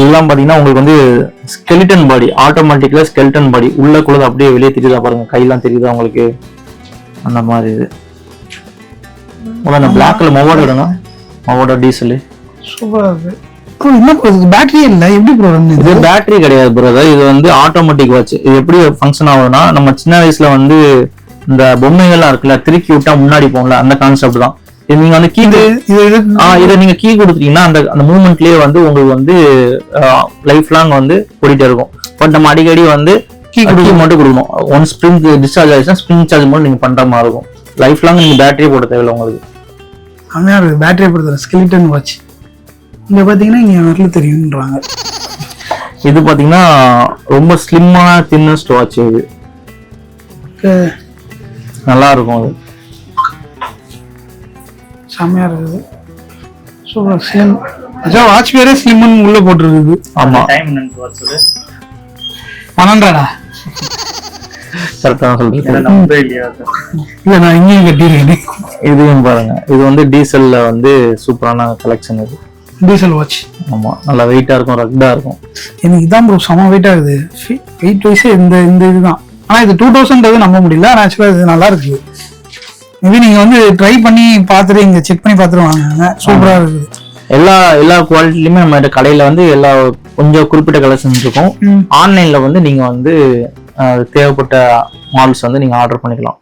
இதெல்லாம் பாத்தீங்கன்னா உங்களுக்கு வந்து ஸ்கெலிட்டன் பாடி, ஆட்டோமேட்டிக்கலா ஸ்கெலிட்டன் பாடி, உள்ளக்குள்ளது அப்படியே வெளியே தெரியுதா பாருங்க, கையெல்லாம் தெரியுதா உங்களுக்கு, அந்த மாதிரி இது. அந்த பிளாக்ல மவோட இடங்க, மவோட டீசல் சூப்பரா இருக்கு. என்ன பேட்டரி இல்ல, எப்படி ப்ரோ? இது பேட்டரி கிடையாது பிரதர், இது வந்து ஆட்டோமேட்டிக் வாட்ச். இது எப்படி ஃபங்க்ஷன் ஆகுதுன்னா, நம்ம சின்ன வயசுல வந்து இந்த பொம்மைகள்லாம் இருக்குல்ல, திருக்கி விட்டா முன்னாடி போகல, அந்த கான்செப்ட் தான். நீங்க வந்து கீ இதை நீங்க கீ கொடுத்துட்டீங்கன்னா அந்த மூவ்மெண்ட்லயே வந்து உங்களுக்கு வந்து லைஃப் லாங் வந்து ஓடிட்டே இருக்கும். பட் நம்ம அடிக்கடி வந்து கீ மட்டும் கொடுக்கணும். ஒன் ஸ்ப்ரிங் டிஸ்சார்ஜ் ஆயிடுச்சுன்னா ஸ்ப்ரிங் சார்ஜ் மட்டும் நீங்க பண்ற மாதிரி இருக்கும். லைஃப் லாங் நீங்க பேட்டரியே போட தேவையில்லை உங்களுக்கு. செம்மையா இருக்கு பேட்டரியை பொறுத்தவரை. ஸ்கெலிட்டன் வாட்ச் இங்க பாத்தீங்கன்னா இங்க வரல தெரியும்ன்றாங்க. இது பாத்தீங்கன்னா ரொம்ப ஸ்லிம்மான தின்னஸ்ட் வாட்ச். இது நல்லா இருக்கும். அது செம்மையா இருக்குது. Super slim. அச்சா வாட்ச் பேரே ஸ்லிம்னு உள்ள போட்டுருக்குது. ஆமா. டைம் என்னன்னு வாட்ச்ல 12:00 கரெக்டா சொல்றீங்க. இல்ல நான் இங்கேயும் கட்டிருக்கேன். இதையும் பாருங்க, இது வந்து டீசல்ல வந்து சூப்பரான கலெக்ஷன். இது டீசல் வாட்ச். ஆமா, நல்லா வெயிட்டா இருக்கும், ரக்டா இருக்கும். எனக்கு இதான் ப்ரோ செம வெயிட் ஆகுது. வெயிட் வைஸ் இந்த இதுதான். ஆனா இது 2000 நம்ப முடியல. ஆனா ஆக்சுவலா இது நல்லா இருக்கு. மேபி நீங்க வந்து ட்ரை பண்ணி பார்த்துட்டு இங்க செக் பண்ணி பார்த்துட்டு வாங்க. சூப்பரா இருக்குது. எல்லா குவாலிட்டிலுமே நம்ம கடையில வந்து எல்லா கொஞ்சம் குறிப்பிட்ட கலெக்ஷன் இருக்கும். ஆன்லைன்ல வந்து நீங்க வந்து தேவைப்பட்ட மாடல்ஸ் வந்து நீங்க ஆர்டர் பண்ணிக்கலாம்.